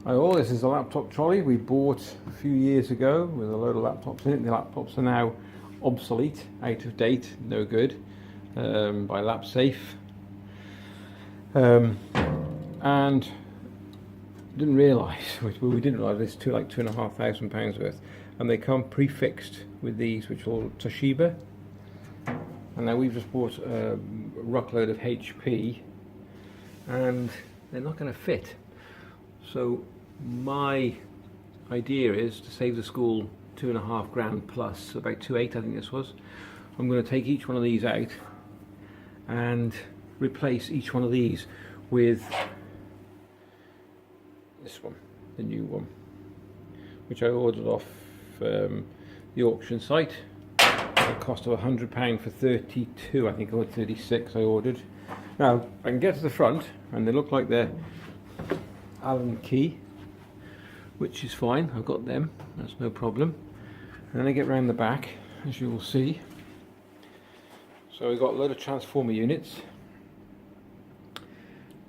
Oh, this is a laptop trolley we bought a few years ago with a load of laptops in it. The laptops are now obsolete, out of date, no good, by LapSafe. And didn't realise, we didn't realise this to like £2,500 worth, and they come prefixed with these, which are all Toshiba. And now we've just bought a ruckload of HP, and they're not going to fit. So my idea is to save the school £2,500 plus, about 2.8 I think this was. I'm going to take each one of these out and replace each one of these with this one, the new one, which I ordered off the auction site. A cost of £100 for 32, I think, or 36 I ordered. Now I can get to the front and they look like they're Allen key, which is fine. I've got them, that's no problem. And then I get round the back, as you will see. So we've got a load of transformer units,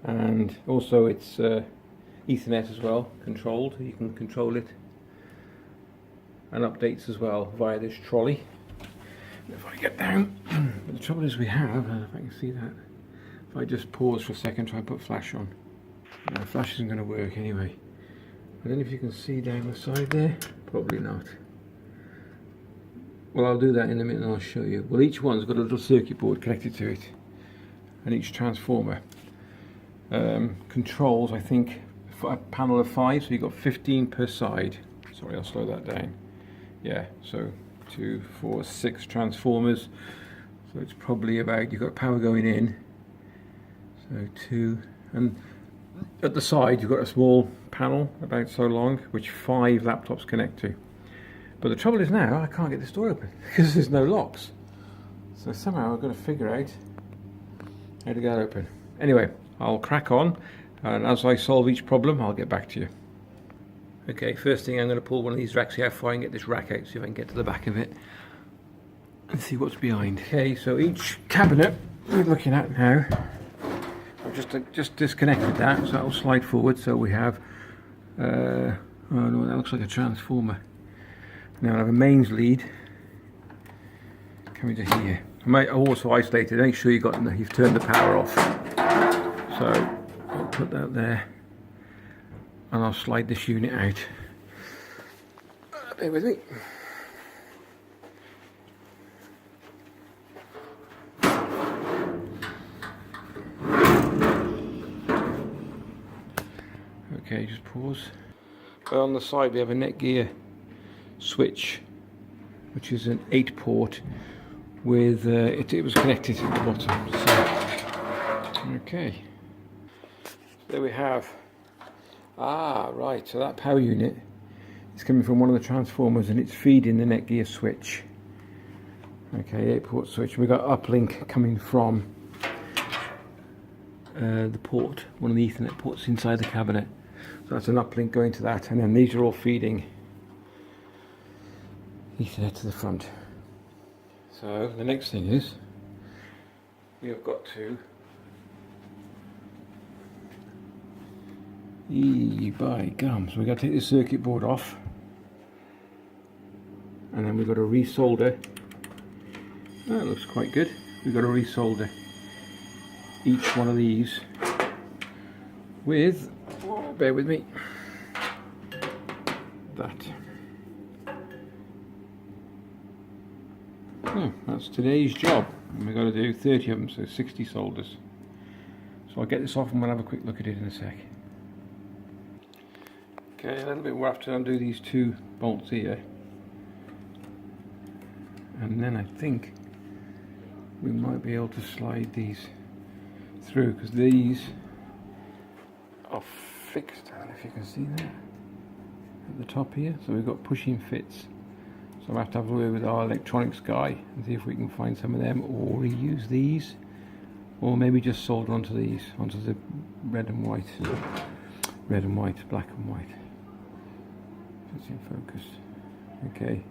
and also it's Ethernet as well, controlled. You can control it, and updates as well via this trolley. If I get down, but the trouble is we have, if I can see that, if I just pause for a second, try and put flash on. No, flash isn't going to work anyway. I don't know if you can see down the side there, probably not. Well, I'll do that in a minute and I'll show you. Well, each one's got a little circuit board connected to it, and each transformer controls, I think, a panel of 5, so you've got 15 per side. Sorry, I'll slow that down. Yeah, so 2, 4, 6 transformers. So it's probably about, you've got power going in. So 2, and at the side you've got a small panel about so long, which 5 laptops connect to. But the trouble is now I can't get this door open because there's no locks. So somehow I've got to figure out how to get it open. Anyway, I'll crack on, and as I solve each problem I'll get back to you. Okay, first thing, I'm going to pull one of these racks, see how far I can get this rack out, see if I can get to the back of it and see what's behind. Okay, so each cabinet we're looking at now, I've just disconnected that, so that'll slide forward. So we have, oh no, that looks like a transformer. Now I have a mains lead coming to here. I might also isolate it, make sure you've turned the power off. So I'll put that there, and I'll slide this unit out. Bear with me. Okay, just pause. On the side we have a Netgear switch, which is an 8-port with it was connected at the bottom. So, okay, there we have. Right, so that power unit is coming from one of the transformers and it's feeding the Netgear switch. Okay, 8-port switch. We've got uplink coming from the port, one of the Ethernet ports inside the cabinet. So that's an uplink going to that, and then these are all feeding Ethernet to the front. So the next thing is we have got to by gum. So we've got to take the circuit board off, and then we've got to resolder. That looks quite good. We've got to resolder each one of these with, bear with me, that. So that's today's job, and we've got to do 30 of them, so 60 solders. So I'll get this off and we'll have a quick look at it in a sec. Okay, a little bit more after undo these 2 bolts here, and then I think we might be able to slide these through, because these are fixed. I don't know if you can see that at the top here. So we've got pushing fits, so I'll have to have a word with our electronics guy and see if we can find some of them, or reuse these, or maybe just solder onto these, onto the red and white, black and white. It's in focus. Okay.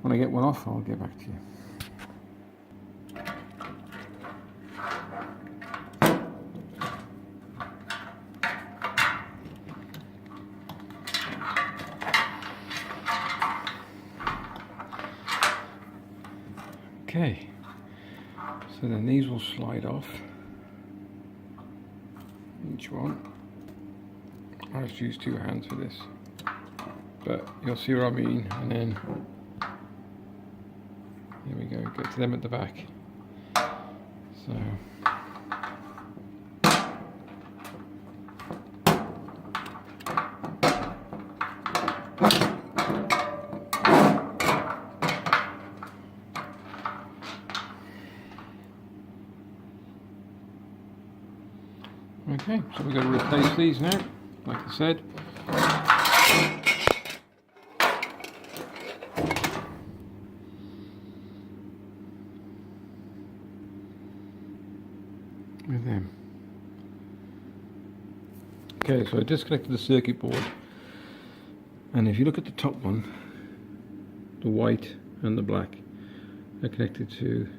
When I get one off, I'll get back to you. Okay, so then these will slide off, each one. I just use 2 hands for this, but you'll see what I mean. And then here we go, get to them at the back. So okay, so we've got to replace these now, like I said. With them. Okay, so I disconnected the circuit board, and if you look at the top one, the white and the black are connected to,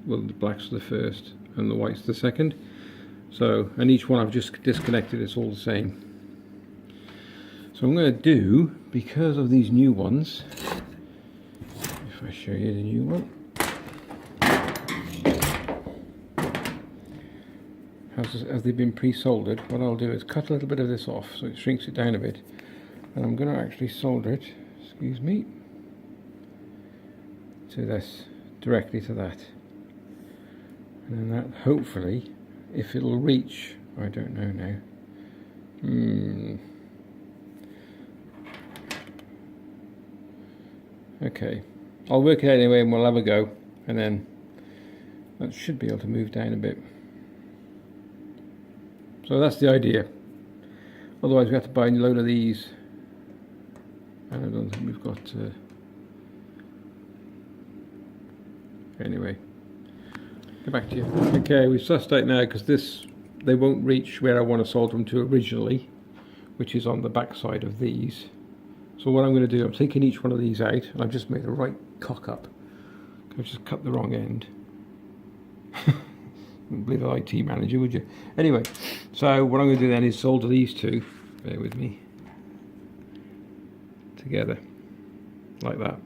well, the black's the first and the white's the second. So, and each one I've just disconnected, it's all the same. So I'm going to do, because of these new ones, if I show you the new one, as they've been pre-soldered, what I'll do is cut a little bit of this off so it shrinks it down a bit, and I'm going to actually solder it, excuse me, to this, directly to that, and then that, hopefully, if it'll reach, I don't know now. Okay, I'll work it out anyway and we'll have a go, and then that should be able to move down a bit. So that's the idea. Otherwise we have to buy a load of these, and I don't think we've got anyway, get back to you. Okay, we've sussed out now, because this, they won't reach where I want to solder them to originally, which is on the back side of these. So what I'm going to do, I'm taking each one of these out, and I've just made a right cock up. I've just cut the wrong end. Wouldn't believe an IT manager, would you? Anyway, so what I'm going to do then is solder these two, bear with me, together, like that.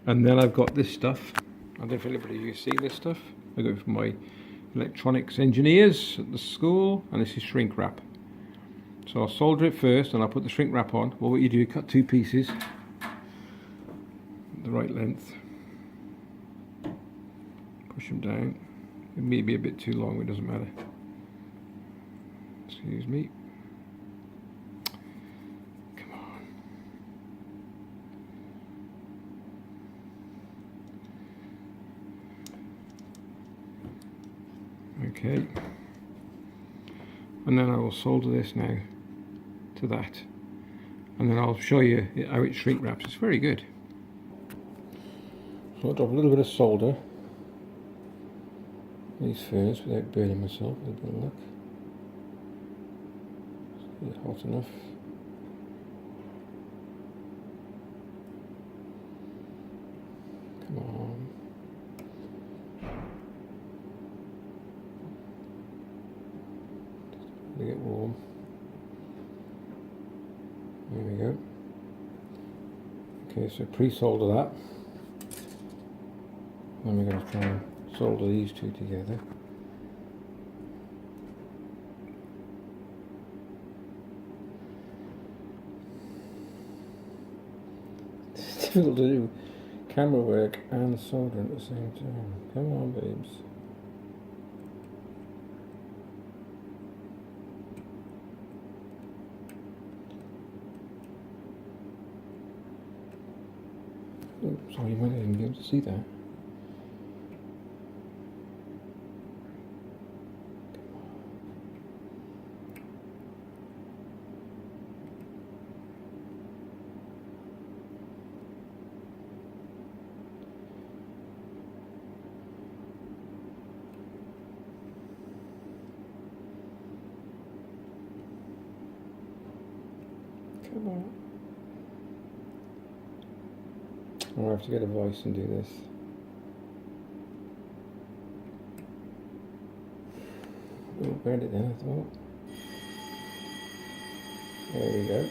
And then I've got this stuff. I don't know if anybody of you see this stuff. I got it from my electronics engineers at the school, and this is shrink wrap. So I'll solder it first, and I'll put the shrink wrap on. Well, what you do, cut 2 pieces, the right length, push them down. It may be a bit too long, it doesn't matter. Excuse me. Come on. Okay. And then I will solder this now to that. And then I'll show you how it shrink wraps. It's very good. So I'll drop a little bit of solder these first without burning myself. A little bit of luck. Is it hot enough? Come on. Just get warm. There we go. Okay, so pre-solder that. Then we're going to try and solder these two together. It's difficult to do camera work and soldering at the same time. Come on, babes. Oh, sorry, you might not even be able to see that. Come on. I'll have to get a voice and do this. Oh, burned it down, I thought. There we go.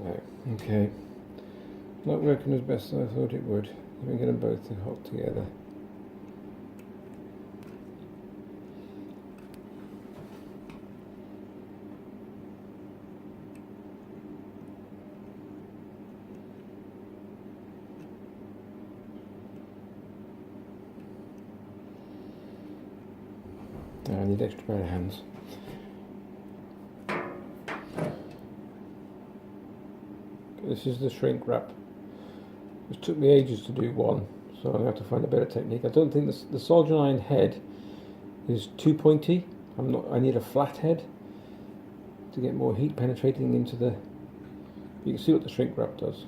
Right, okay. Not working as best as I thought it would. Let me get them both hot together. I need extra pair of hands. This is the shrink wrap. It took me ages to do one, so I'm going to have to find a better technique. I don't think the soldering iron head is too pointy. I need a flat head to get more heat penetrating into the... You can see what the shrink wrap does.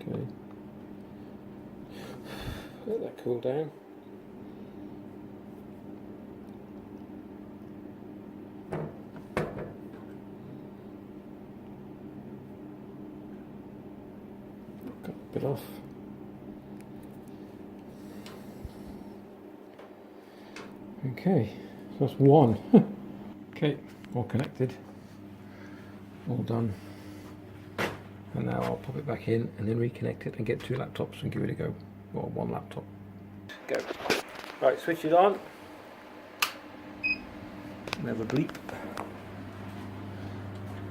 Okay. Let that cool down. Cut a bit off. Okay, so that's one. Okay, all connected, all done. And now I'll pop it back in and then reconnect it and get 2 laptops and give it a go. Or 1 laptop. Go. Right, switch it on. Never bleep.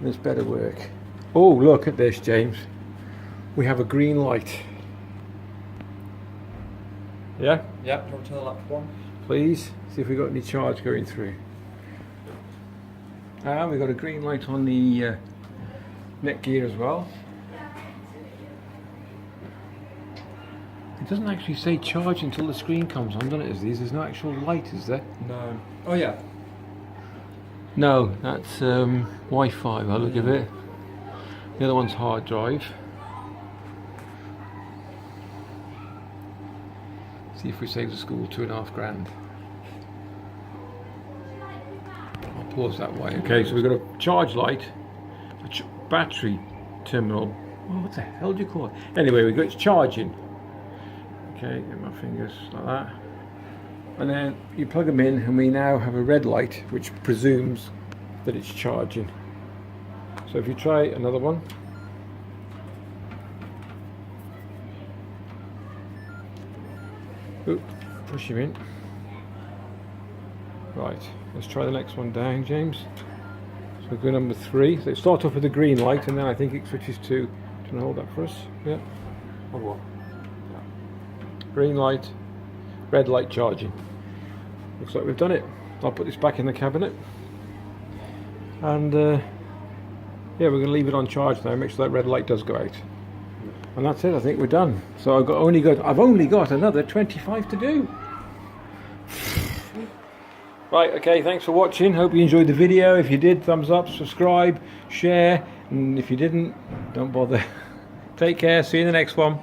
This better work. Oh, look at this, James. We have a green light. Yeah? Yep, do you want to turn the laptop on? Please, see if we've got any charge going through. And we've got a green light on the neck gear as well. It doesn't actually say charge until the screen comes on, doesn't it? There's no actual light, is there? No. Oh yeah. No, that's Wi-Fi by the look of it. The other one's hard drive. See if we save the school £2.5 grand. I'll pause that way. Okay, so we've got a charge light, a battery terminal. Oh, what the hell do you call it? Anyway, we've got it's charging. Okay, get my fingers like that. And then you plug them in and we now have a red light which presumes that it's charging. So if you try another one. Oop, push him in. Right, let's try the next one down, James. So we'll go number 3. So it starts off with a green light and then I think it switches to... Do you want to hold that for us? Yeah. Hold what? Green light, red light charging. Looks like we've done it. I'll put this back in the cabinet. And yeah, we're going to leave it on charge now, make sure that red light does go out. And that's it, I think we're done. So I've only got another 25 to do. Right, okay, thanks for watching. Hope you enjoyed the video. If you did, thumbs up, subscribe, share. And if you didn't, don't bother. Take care, see you in the next one.